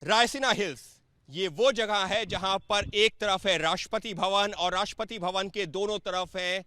Raisina hills ये वो जगह है जहां पर एक तरफ है राष्ट्रपति भवन और राष्ट्रपति भवन के दोनों तरफ है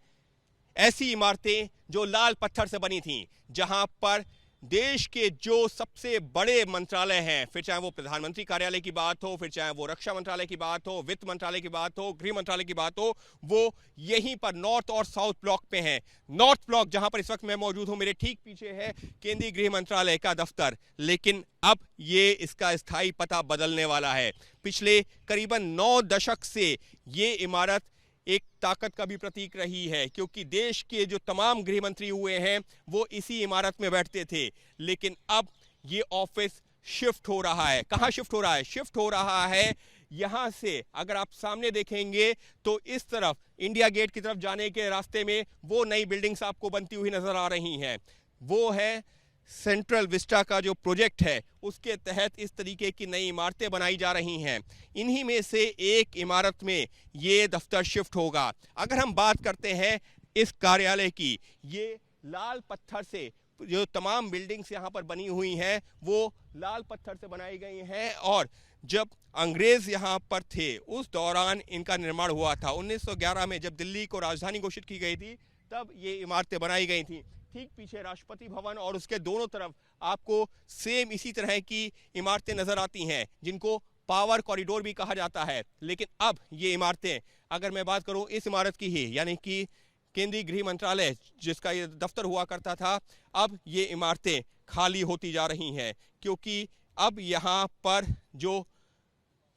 ऐसी इमारतें जो लाल पत्थर से बनी थीं, जहां पर देश के जो सबसे बड़े मंत्रालय हैं, फिर चाहे वो प्रधानमंत्री कार्यालय की बात हो, फिर चाहे वो रक्षा मंत्रालय की बात हो, वित्त मंत्रालय की बात हो, गृह मंत्रालय की बात हो, वो यहीं पर नॉर्थ और साउथ ब्लॉक पे हैं। नॉर्थ ब्लॉक जहां पर इस वक्त मैं मौजूद हूं, मेरे ठीक पीछे है केंद्रीय गृह मंत्रालय का दफ्तर, लेकिन अब ये इसका स्थायी पता बदलने वाला है। पिछले करीबन 9 दशक से ये इमारत एक ताकत का भी प्रतीक रही है, क्योंकि देश के जो तमाम गृह मंत्री हुए हैं वो इसी इमारत में बैठते थे। लेकिन अब ये ऑफिस शिफ्ट हो रहा है। कहाँ शिफ्ट हो रहा है? शिफ्ट हो रहा है यहां से, अगर आप सामने देखेंगे तो इस तरफ इंडिया गेट की तरफ जाने के रास्ते में वो नई बिल्डिंग्स आपको बनती हुई नजर आ रही हैं। वो है सेंट्रल विस्टा का जो प्रोजेक्ट है, उसके तहत इस तरीके की नई इमारतें बनाई जा रही हैं। इन्हीं में से एक इमारत में ये दफ्तर शिफ्ट होगा। अगर हम बात करते हैं इस कार्यालय की, ये लाल पत्थर से जो तमाम बिल्डिंग्स यहाँ पर बनी हुई हैं वो लाल पत्थर से बनाई गई हैं, और जब अंग्रेज यहाँ पर थे उस दौरान इनका निर्माण हुआ था। 1911 में जब दिल्ली को राजधानी घोषित की गई थी तब ये इमारतें बनाई गई थी। ठीक पीछे राष्ट्रपति भवन और उसके दोनों तरफ आपको सेम इसी तरह की इमारतें नजर आती हैं, जिनको पावर कॉरिडोर भी कहा जाता है। लेकिन अब ये इमारतें, अगर मैं बात करूं इस इमारत की ही, यानी कि केंद्रीय गृह मंत्रालय जिसका ये दफ्तर हुआ करता था, अब ये इमारतें खाली होती जा रही हैं, क्योंकि अब यहाँ पर जो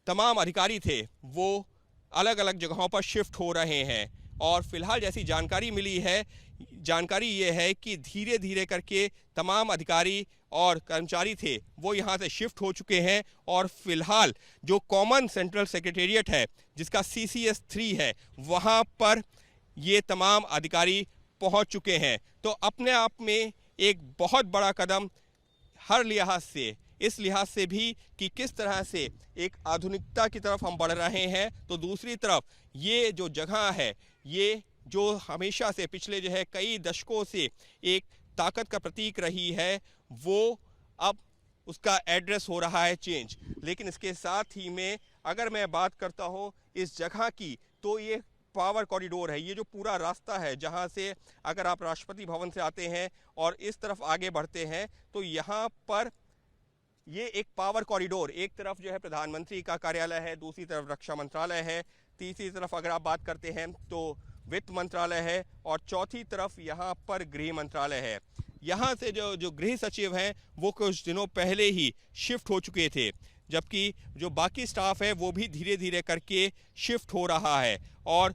तमाम अधिकारी थे वो अलग अलग जगहों पर शिफ्ट हो रहे हैं। और फिलहाल जैसी जानकारी मिली है, जानकारी ये है कि धीरे धीरे करके तमाम अधिकारी और कर्मचारी थे वो यहाँ से शिफ्ट हो चुके हैं, और फिलहाल जो कॉमन सेंट्रल सेक्रेटेरिएट है जिसका CCS 3 है, वहाँ पर ये तमाम अधिकारी पहुँच चुके हैं। तो अपने आप में एक बहुत बड़ा कदम हर लिहाज से, इस लिहाज से भी कि किस तरह से एक आधुनिकता की तरफ हम बढ़ रहे हैं, तो दूसरी तरफ ये जो जगह है, ये जो हमेशा से पिछले जो है कई दशकों से एक ताकत का प्रतीक रही है, वो अब उसका एड्रेस हो रहा है चेंज। लेकिन इसके साथ ही में अगर मैं बात करता हूँ इस जगह की, तो ये पावर कॉरिडोर है। ये जो पूरा रास्ता है जहाँ से अगर आप राष्ट्रपति भवन से आते हैं और इस तरफ आगे बढ़ते हैं, तो यहाँ पर ये एक पावर कॉरिडोर, एक तरफ जो है प्रधानमंत्री का कार्यालय है, दूसरी तरफ रक्षा मंत्रालय है, तीसरी तरफ अगर आप बात करते हैं तो वित्त मंत्रालय है, और चौथी तरफ यहाँ पर गृह मंत्रालय है। यहाँ से जो गृह सचिव हैं वो कुछ दिनों पहले ही शिफ्ट हो चुके थे, जबकि जो बाकी स्टाफ है वो भी धीरे धीरे करके शिफ्ट हो रहा है। और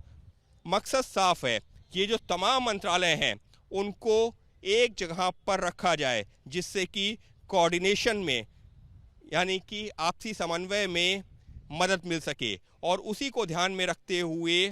मकसद साफ है, ये जो तमाम मंत्रालय हैं उनको एक जगह पर रखा जाए, जिससे कि कोऑर्डिनेशन में, यानी कि आपसी समन्वय में मदद मिल सके, और उसी को ध्यान में रखते हुए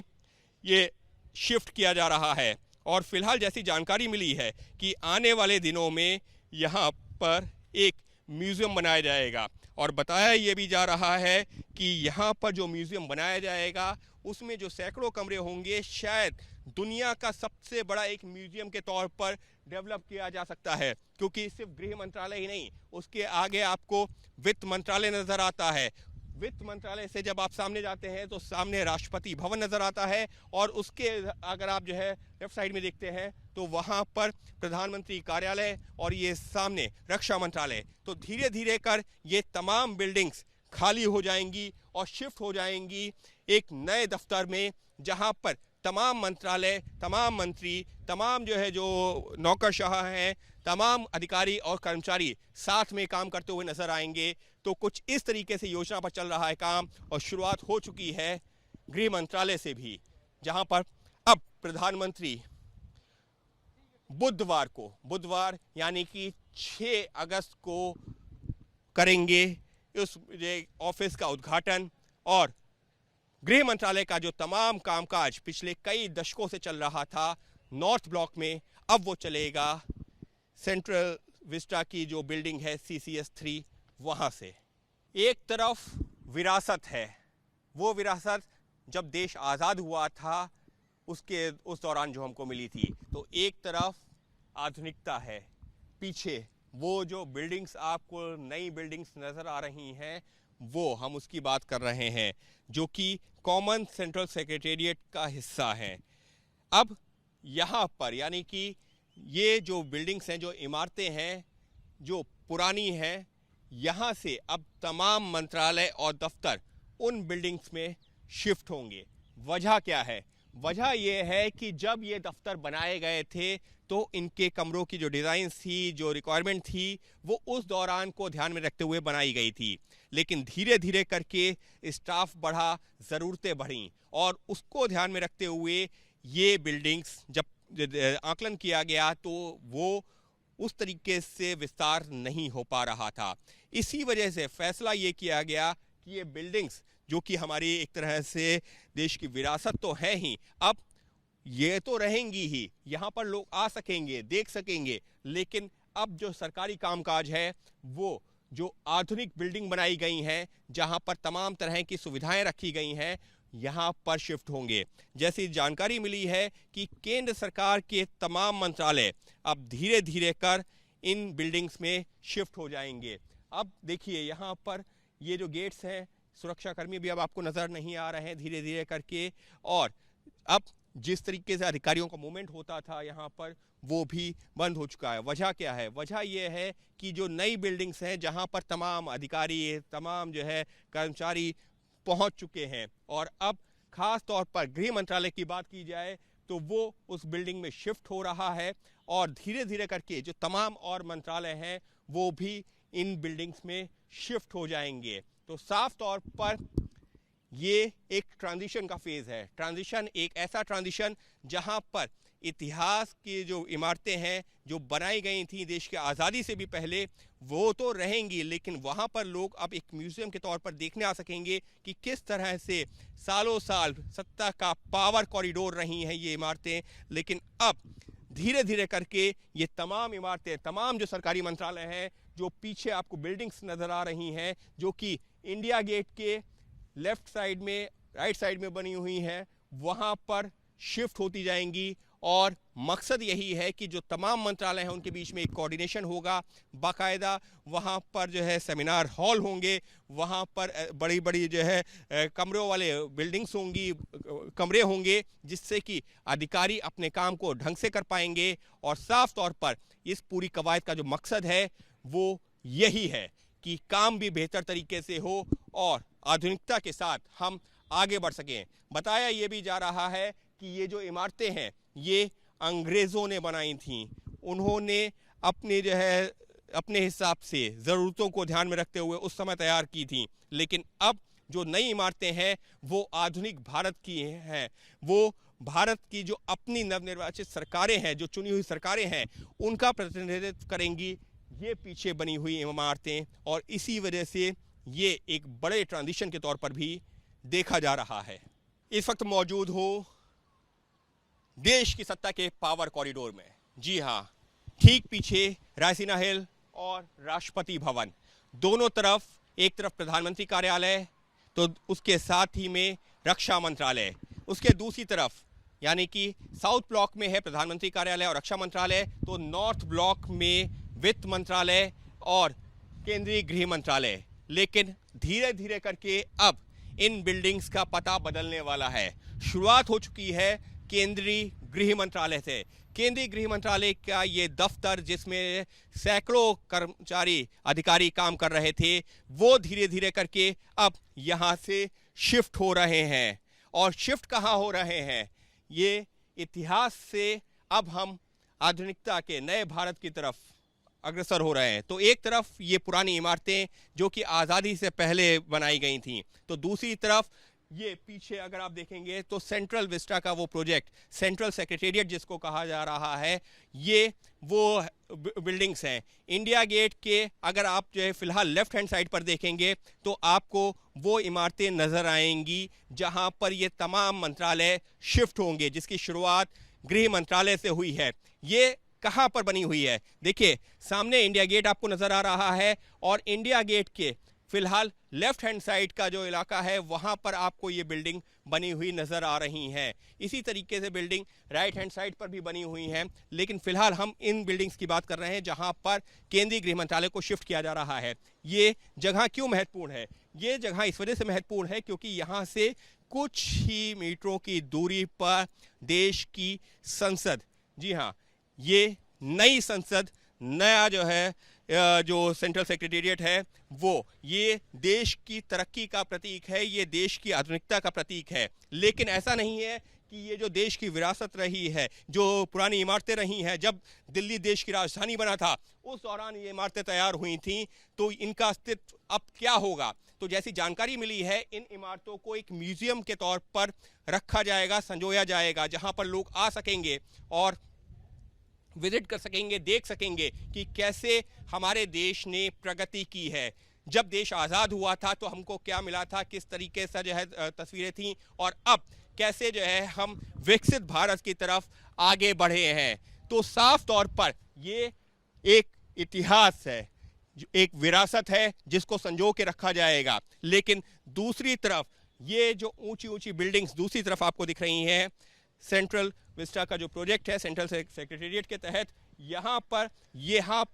ये शिफ्ट किया जा रहा है। और फिलहाल जैसी जानकारी मिली है कि आने वाले दिनों में यहाँ पर एक म्यूज़ियम बनाया जाएगा, और बताया ये भी जा रहा है कि यहाँ पर जो म्यूज़ियम बनाया जाएगा उसमें जो सैकड़ों कमरे होंगे, शायद दुनिया का सबसे बड़ा एक म्यूज़ियम के तौर पर डेवलप किया जा सकता है, क्योंकि सिर्फ गृह मंत्रालय ही नहीं, उसके आगे आपको वित्त मंत्रालय नज़र आता है। वित्त मंत्रालय से जब आप सामने जाते हैं तो सामने राष्ट्रपति भवन नज़र आता है, और उसके अगर आप जो है लेफ्ट साइड में देखते हैं तो वहाँ पर प्रधानमंत्री कार्यालय, और ये सामने रक्षा मंत्रालय। तो धीरे धीरे कर ये तमाम बिल्डिंग्स खाली हो जाएंगी और शिफ्ट हो जाएंगी एक नए दफ्तर में, जहाँ पर तमाम मंत्रालय, तमाम मंत्री, तमाम जो है जो नौकरशाह हैं, तमाम अधिकारी और कर्मचारी साथ में काम करते हुए नजर आएंगे। तो कुछ इस तरीके से योजना पर चल रहा है काम, और शुरुआत हो चुकी है गृह मंत्रालय से भी, जहां पर अब प्रधानमंत्री बुधवार यानी कि 6 अगस्त को करेंगे उस ऑफिस का उद्घाटन, और गृह मंत्रालय का जो तमाम कामकाज पिछले कई दशकों से चल रहा था नॉर्थ ब्लॉक में, अब वो चलेगा सेंट्रल विस्टा की जो बिल्डिंग है CCS 3, वहाँ से। एक तरफ विरासत है, वो विरासत जब देश आज़ाद हुआ था उस दौरान जो हमको मिली थी, तो एक तरफ आधुनिकता है। पीछे वो जो बिल्डिंग्स आपको नई बिल्डिंग्स नज़र आ रही हैं, वो हम उसकी बात कर रहे हैं, जो कि कॉमन सेंट्रल सेक्रेटेरिएट का हिस्सा है। अब यहाँ पर यानी कि ये जो बिल्डिंग्स हैं, जो इमारतें हैं, जो पुरानी हैं, यहाँ से अब तमाम मंत्रालय और दफ्तर उन बिल्डिंग्स में शिफ्ट होंगे। वजह क्या है? वजह ये है कि जब ये दफ्तर बनाए गए थे तो इनके कमरों की जो डिज़ाइन थी, जो रिक्वायरमेंट थी, वो उस दौरान को ध्यान में रखते हुए बनाई गई थी। लेकिन धीरे धीरे करके स्टाफ बढ़ा, ज़रूरतें बढ़ीं और उसको ध्यान में रखते हुए ये बिल्डिंग्स जब आकलन किया गया तो वो उस तरीके से विस्तार नहीं हो पा रहा था। इसी वजह से फैसला ये किया गया कि ये बिल्डिंग्स, जो कि हमारी एक तरह से देश की विरासत तो है ही, अब ये तो रहेंगी ही, यहाँ पर लोग आ सकेंगे, देख सकेंगे, लेकिन अब जो सरकारी कामकाज है वो जो आधुनिक बिल्डिंग बनाई गई हैं, जहाँ पर तमाम तरह की सुविधाएं रखी गई हैं, यहाँ पर शिफ्ट होंगे। जैसी जानकारी मिली है कि केंद्र सरकार के तमाम मंत्रालय अब धीरे धीरे कर इन बिल्डिंग्स में शिफ्ट हो जाएंगे। अब देखिए यहाँ पर ये जो गेट्स हैं, सुरक्षाकर्मी भी अब आपको नज़र नहीं आ रहे हैं धीरे धीरे करके, और अब जिस तरीके से अधिकारियों का मूवमेंट होता था यहाँ पर वो भी बंद हो चुका है। वजह क्या है? वजह यह है कि जो नई बिल्डिंग्स हैं जहाँ पर तमाम अधिकारी, तमाम जो है कर्मचारी पहुँच चुके हैं, और अब खास तौर पर गृह मंत्रालय की बात की जाए तो वो उस बिल्डिंग में शिफ्ट हो रहा है, और धीरे धीरे करके जो तमाम और मंत्रालय हैं वो भी इन बिल्डिंग्स में शिफ्ट हो जाएंगे। तो साफ तौर पर ये एक ट्रांजिशन का फेज है। ट्रांजिशन, एक ऐसा ट्रांजिशन जहां पर इतिहास की जो इमारतें हैं जो बनाई गई थी देश की आज़ादी से भी पहले, वो तो रहेंगी, लेकिन वहां पर लोग अब एक म्यूजियम के तौर पर देखने आ सकेंगे कि किस तरह से सालों साल सत्ता का पावर कॉरिडोर रही हैं ये इमारतें। लेकिन अब धीरे धीरे करके ये तमाम इमारतें, तमाम जो सरकारी मंत्रालय हैं, जो पीछे आपको बिल्डिंग्स नज़र आ रही हैं, जो कि इंडिया गेट के लेफ्ट साइड में, राइट साइड में बनी हुई हैं, वहाँ पर शिफ्ट होती जाएंगी। और मकसद यही है कि जो तमाम मंत्रालय हैं उनके बीच में एक कोऑर्डिनेशन होगा, बाकायदा वहाँ पर जो है सेमिनार हॉल होंगे, वहाँ पर बड़ी बड़ी जो है कमरों वाले बिल्डिंग्स होंगी, कमरे होंगे, जिससे कि अधिकारी अपने काम को ढंग से कर पाएंगे। और साफ तौर पर इस पूरी कवायद का जो मकसद है वो यही है कि काम भी बेहतर तरीके से हो और आधुनिकता के साथ हम आगे बढ़ सकें। बताया ये भी जा रहा है कि ये जो इमारतें हैं ये अंग्रेज़ों ने बनाई थीं, उन्होंने अपने जो है अपने हिसाब से ज़रूरतों को ध्यान में रखते हुए उस समय तैयार की थीं। लेकिन अब जो नई इमारतें हैं वो आधुनिक भारत की हैं, वो भारत की जो अपनी नवनिर्वाचित सरकारें हैं, जो चुनी हुई सरकारें हैं, उनका प्रतिनिधित्व करेंगी ये पीछे बनी हुई इमारतें। और इसी वजह से ये एक बड़े ट्रांजिशन के तौर पर भी देखा जा रहा है। इस वक्त मौजूद हो देश की सत्ता के पावर कॉरिडोर में। जी हाँ, ठीक पीछे रायसीना हिल और राष्ट्रपति भवन, दोनों तरफ, एक तरफ प्रधानमंत्री कार्यालय, तो उसके साथ ही में रक्षा मंत्रालय, उसके दूसरी तरफ यानी कि साउथ ब्लॉक में है प्रधानमंत्री कार्यालय और रक्षा मंत्रालय, तो नॉर्थ ब्लॉक में वित्त मंत्रालय और केंद्रीय गृह मंत्रालय। लेकिन धीरे धीरे करके अब इन बिल्डिंग्स का पता बदलने वाला है। शुरुआत हो चुकी है केंद्रीय गृह मंत्रालय से। केंद्रीय गृह मंत्रालय का ये दफ्तर, जिसमें सैकड़ों कर्मचारी अधिकारी काम कर रहे थे, वो धीरे धीरे करके अब यहाँ से शिफ्ट हो रहे हैं। और शिफ्ट कहाँ हो रहे हैं? ये इतिहास से अब हम आधुनिकता के नए भारत की तरफ अग्रसर हो रहे हैं। तो एक तरफ ये पुरानी इमारतें जो कि आज़ादी से पहले बनाई गई थीं, तो दूसरी तरफ ये पीछे अगर आप देखेंगे तो सेंट्रल विस्टा का वो प्रोजेक्ट, सेंट्रल सेक्रेटेरिएट जिसको कहा जा रहा है, ये वो बिल्डिंग्स हैं। इंडिया गेट के अगर आप जो है फिलहाल लेफ्ट हैंड साइड पर देखेंगे तो आपको वो इमारतें नज़र आएंगी जहां पर ये तमाम मंत्रालय शिफ्ट होंगे, जिसकी शुरुआत गृह मंत्रालय से हुई है। ये कहाँ पर बनी हुई है? देखिए, सामने इंडिया गेट आपको नज़र आ रहा है, और इंडिया गेट के फिलहाल लेफ्ट हैंड साइड का जो इलाका है वहां पर आपको ये बिल्डिंग बनी हुई नजर आ रही हैं। इसी तरीके से बिल्डिंग राइट हैंड साइड पर भी बनी हुई हैं, लेकिन फिलहाल हम इन बिल्डिंग्स की बात कर रहे हैं जहां पर केंद्रीय गृह मंत्रालय को शिफ्ट किया जा रहा है। ये जगह क्यों महत्वपूर्ण है? ये जगह इस वजह से महत्वपूर्ण है क्योंकि यहाँ से कुछ ही मीटरों की दूरी पर देश की संसद, जी हाँ, ये नई संसद, नया जो है जो सेंट्रल सेक्रेटेरिएट है वो ये देश की तरक्की का प्रतीक है, ये देश की आधुनिकता का प्रतीक है। लेकिन ऐसा नहीं है कि ये जो देश की विरासत रही है, जो पुरानी इमारतें रही हैं, जब दिल्ली देश की राजधानी बना था उस दौरान ये इमारतें तैयार हुई थीं, तो इनका अस्तित्व अब क्या होगा? तो जैसी जानकारी मिली है, इन इमारतों को एक म्यूजियम के तौर पर रखा जाएगा, संजोया जाएगा, जहां पर लोग आ सकेंगे और विजिट कर सकेंगे, देख सकेंगे कि कैसे हमारे देश ने प्रगति की है। जब देश आज़ाद हुआ था तो हमको क्या मिला था, किस तरीके से जो है तस्वीरें थीं, और अब कैसे जो है हम विकसित भारत की तरफ आगे बढ़े हैं। तो साफ तौर पर ये एक इतिहास है, एक विरासत है जिसको संजो के रखा जाएगा। लेकिन दूसरी तरफ ये जो ऊंची ऊंची बिल्डिंग्स दूसरी तरफ आपको दिख रही हैं, सेंट्रल विस्टा का जो प्रोजेक्ट है सेंट्रल सेक्रेटेरिएट के तहत, यहाँ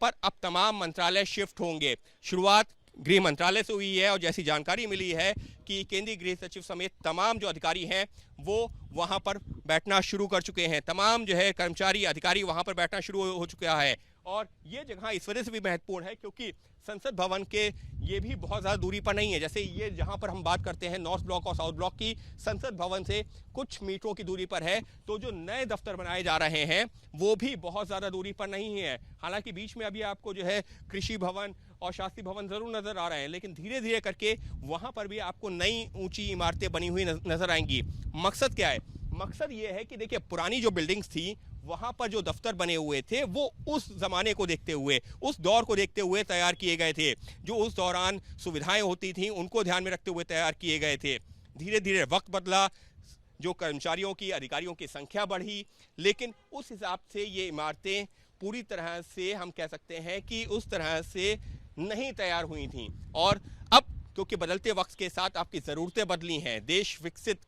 पर अब तमाम मंत्रालय शिफ्ट होंगे। शुरुआत गृह मंत्रालय से हुई है और जैसी जानकारी मिली है कि केंद्रीय गृह सचिव समेत तमाम जो अधिकारी हैं वो वहाँ पर बैठना शुरू कर चुके हैं। तमाम जो है कर्मचारी अधिकारी वहाँ पर बैठना शुरू हो चुका है। और ये जगह इस वजह से भी महत्वपूर्ण है क्योंकि संसद भवन के ये भी बहुत ज़्यादा दूरी पर नहीं है। जैसे ये जहाँ पर हम बात करते हैं नॉर्थ ब्लॉक और साउथ ब्लॉक की, संसद भवन से कुछ मीटरों की दूरी पर है। तो जो नए दफ्तर बनाए जा रहे हैं वो भी बहुत ज़्यादा दूरी पर नहीं है। हालांकि बीच में अभी आपको जो है कृषि भवन और शास्त्री भवन ज़रूर नज़र आ रहे हैं, लेकिन धीरे धीरे करके वहाँ पर भी आपको नई ऊँची इमारतें बनी हुई नज़र आएंगी। मकसद क्या है? मकसद ये है कि देखिए, पुरानी जो बिल्डिंग्स थी वहाँ पर जो दफ्तर बने हुए थे वो उस ज़माने को देखते हुए, उस दौर को देखते हुए तैयार किए गए थे। जो उस दौरान सुविधाएं होती थीं उनको ध्यान में रखते हुए तैयार किए गए थे। धीरे धीरे वक्त बदला, जो कर्मचारियों की, अधिकारियों की संख्या बढ़ी, लेकिन उस हिसाब से ये इमारतें पूरी तरह से हम कह सकते हैं कि उस तरह से नहीं तैयार हुई थीं। और अब क्योंकि बदलते वक्त के साथ आपकी ज़रूरतें बदली हैं, देश विकसित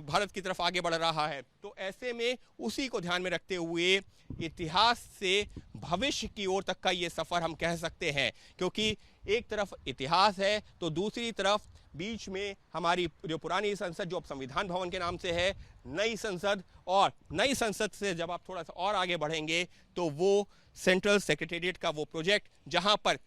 भारत की तरफ आगे बढ़ रहा है, तो ऐसे में उसी को ध्यान में रखते हुए इतिहास से भविष्य की ओर तक का ये सफ़र हम कह सकते हैं। क्योंकि एक तरफ इतिहास है तो दूसरी तरफ बीच में हमारी जो पुरानी संसद, जो अब संविधान भवन के नाम से है, नई संसद, और नई संसद से जब आप थोड़ा सा और आगे बढ़ेंगे तो वो सेंट्रल सेक्रेटेरिएट का वो प्रोजेक्ट, जहाँ पर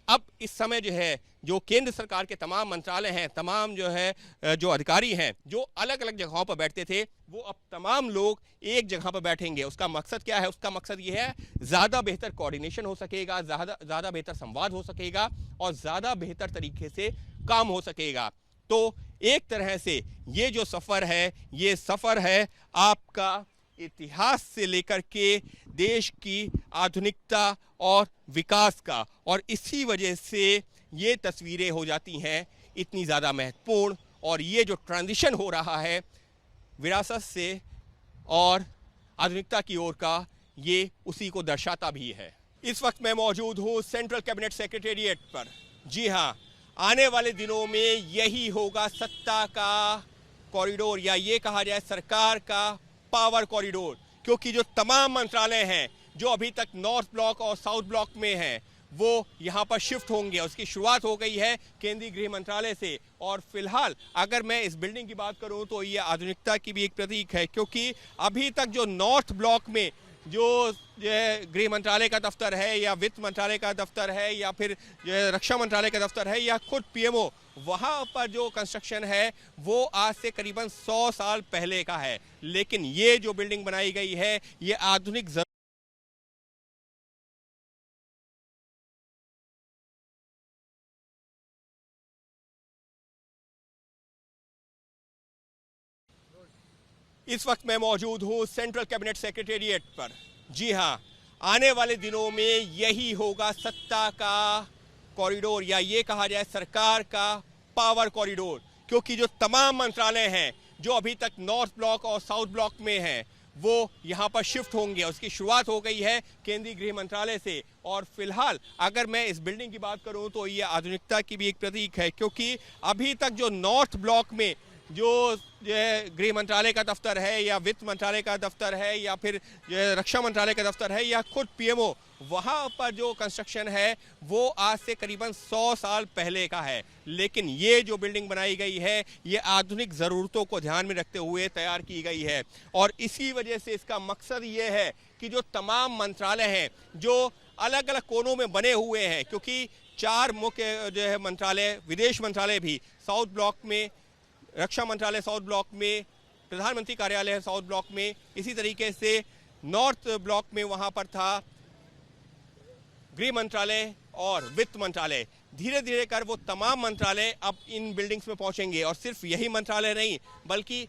अब इस समय जो है जो केंद्र सरकार के तमाम मंत्रालय हैं, तमाम जो है जो अधिकारी हैं, जो अलग अलग जगहों पर बैठते थे, वो अब तमाम लोग एक जगह पर बैठेंगे। उसका मकसद क्या है? उसका मकसद ये है ज़्यादा बेहतर कोऑर्डिनेशन हो सकेगा, ज़्यादा बेहतर संवाद हो सकेगा और ज़्यादा बेहतर तरीके से काम हो सकेगा। तो एक तरह से ये जो सफ़र है, ये सफ़र है आपका इतिहास से लेकर के देश की आधुनिकता और विकास का, और इसी वजह से ये तस्वीरें हो जाती हैं इतनी ज़्यादा महत्वपूर्ण। और ये जो ट्रांजिशन हो रहा है विरासत से और आधुनिकता की ओर का, ये उसी को दर्शाता भी है। इस वक्त मैं मौजूद हूँ सेंट्रल कैबिनेट सेक्रेटेरिएट पर। जी हाँ, आने वाले दिनों में यही होगा सत्ता का कॉरिडोर, या ये कहा जाए सरकार का पावर कॉरिडोर। क्योंकि जो तमाम मंत्रालय हैं जो अभी तक नॉर्थ ब्लॉक और साउथ ब्लॉक में हैं वो यहाँ पर शिफ्ट होंगे। उसकी शुरुआत हो गई है केंद्रीय गृह मंत्रालय से। और फिलहाल अगर मैं इस बिल्डिंग की बात करूँ तो ये आधुनिकता की भी एक प्रतीक है, क्योंकि अभी तक जो नॉर्थ ब्लॉक में जो गृह मंत्रालय का दफ्तर है, या वित्त मंत्रालय का दफ्तर है, या फिर रक्षा मंत्रालय का दफ्तर है, या खुद पीएमओ, वहाँ पर जो कंस्ट्रक्शन है वो आज से करीबन 100 साल पहले का है। लेकिन ये जो बिल्डिंग बनाई गई है ये आधुनिक इस वक्त मैं मौजूद हूँ सेंट्रल कैबिनेट सेक्रेटेरिएट पर। जी हाँ, आने वाले दिनों में यही होगा सत्ता का कॉरिडोर, या ये कहा जाए सरकार का पावर कॉरिडोर। क्योंकि जो तमाम मंत्रालय हैं जो अभी तक नॉर्थ ब्लॉक और साउथ ब्लॉक में हैं वो यहाँ पर शिफ्ट होंगे। उसकी शुरुआत हो गई है केंद्रीय गृह मंत्रालय से। और फिलहाल अगर मैं इस बिल्डिंग की बात करूं तो ये आधुनिकता की भी एक प्रतीक है, क्योंकि अभी तक जो नॉर्थ ब्लॉक में जो गृह मंत्रालय का दफ्तर है या वित्त मंत्रालय का दफ्तर है या फिर रक्षा मंत्रालय का दफ्तर है या खुद पीएमओ, वहाँ पर जो कंस्ट्रक्शन है वो आज से करीबन 100 साल पहले का है। लेकिन ये जो बिल्डिंग बनाई गई है ये आधुनिक ज़रूरतों को ध्यान में रखते हुए तैयार की गई है। और इसी वजह से इसका मकसद ये है कि जो तमाम मंत्रालय हैं जो अलग अलग कोनों में बने हुए हैं, क्योंकि 4 मुख्य जो है मंत्रालय, विदेश मंत्रालय भी साउथ ब्लॉक में, रक्षा मंत्रालय साउथ ब्लॉक में, प्रधानमंत्री कार्यालय है साउथ ब्लॉक में, इसी तरीके से नॉर्थ ब्लॉक में वहाँ पर था गृह मंत्रालय और वित्त मंत्रालय। धीरे धीरे कर वो तमाम मंत्रालय अब इन बिल्डिंग्स में पहुंचेंगे। और सिर्फ यही मंत्रालय नहीं बल्कि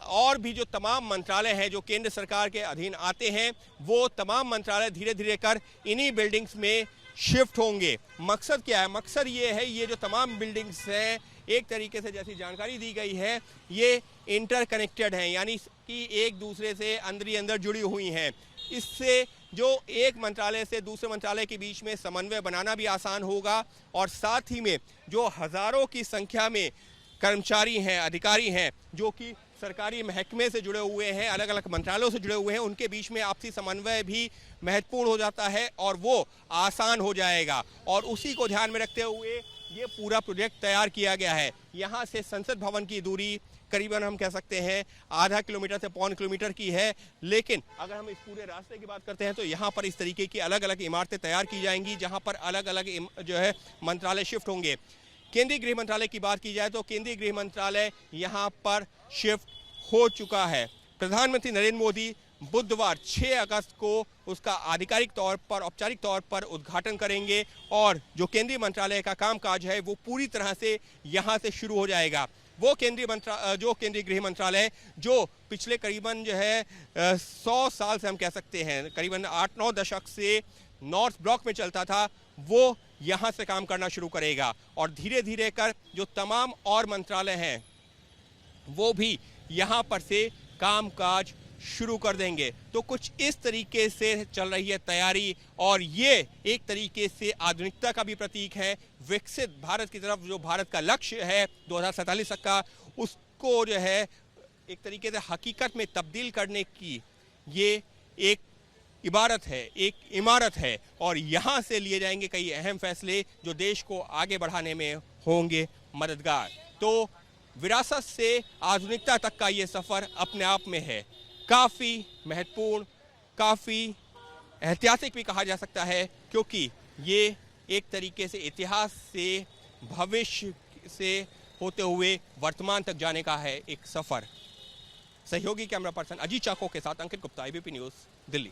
और भी जो तमाम मंत्रालय हैं जो केंद्र सरकार के अधीन आते हैं, वो तमाम मंत्रालय धीरे धीरे कर इन्हीं बिल्डिंग्स में शिफ्ट होंगे। मकसद क्या है? मकसद ये है, ये जो तमाम बिल्डिंग्स हैं एक तरीके से जैसी जानकारी दी गई है ये इंटरकनेक्टेड हैं, यानी कि एक दूसरे से अंदर ही अंदर जुड़ी हुई हैं। इससे जो एक मंत्रालय से दूसरे मंत्रालय के बीच में समन्वय बनाना भी आसान होगा। और साथ ही में जो हज़ारों की संख्या में कर्मचारी हैं, अधिकारी हैं जो कि सरकारी महकमे से जुड़े हुए हैं, अलग अलग मंत्रालयों से जुड़े हुए हैं, उनके बीच में आपसी समन्वय भी महत्वपूर्ण हो जाता है और वो आसान हो जाएगा। और उसी को ध्यान में रखते हुए ये पूरा प्रोजेक्ट तैयार किया गया है। यहाँ से संसद भवन की दूरी करीबन हम कह सकते हैं आधा किलोमीटर से 1.25 किलोमीटर की है। लेकिन अगर हम इस पूरे रास्ते की बात करते हैं तो यहाँ पर इस तरीके की अलग अलग इमारतें तैयार की जाएंगी जहाँ पर अलग अलग जो है मंत्रालय शिफ्ट होंगे। केंद्रीय गृह मंत्रालय की बात की जाए तो केंद्रीय गृह मंत्रालय यहाँ पर शिफ्ट हो चुका है। प्रधानमंत्री नरेंद्र मोदी बुधवार 6 अगस्त को उसका आधिकारिक तौर पर, औपचारिक तौर पर उद्घाटन करेंगे और जो केंद्रीय मंत्रालय का कामकाज है वो पूरी तरह से यहाँ से शुरू हो जाएगा। वो केंद्रीय गृह मंत्रालय जो पिछले करीबन जो है 100 साल से हम कह सकते हैं, करीबन 8-9 दशक से नॉर्थ ब्लॉक में चलता था, वो यहाँ से काम करना शुरू करेगा। और धीरे धीरे कर जो तमाम और मंत्रालय हैं वो भी यहाँ पर से कामकाज शुरू कर देंगे। तो कुछ इस तरीके से चल रही है तैयारी और ये एक तरीके से आधुनिकता का भी प्रतीक है। विकसित भारत की तरफ जो भारत का लक्ष्य है 2047 तक का, उसको जो है एक तरीके से हकीकत में तब्दील करने की ये एक इबारत है, एक इमारत है। और यहाँ से लिए जाएंगे कई अहम फैसले जो देश को आगे बढ़ाने में होंगे मददगार। तो विरासत से आधुनिकता तक का ये सफ़र अपने आप में है काफ़ी महत्वपूर्ण, काफ़ी ऐतिहासिक भी कहा जा सकता है, क्योंकि ये एक तरीके से इतिहास से भविष्य से होते हुए वर्तमान तक जाने का है एक सफ़र। सहयोगी कैमरा पर्सन अजीत चाको के साथ अंकित गुप्ता, ABP न्यूज़, दिल्ली।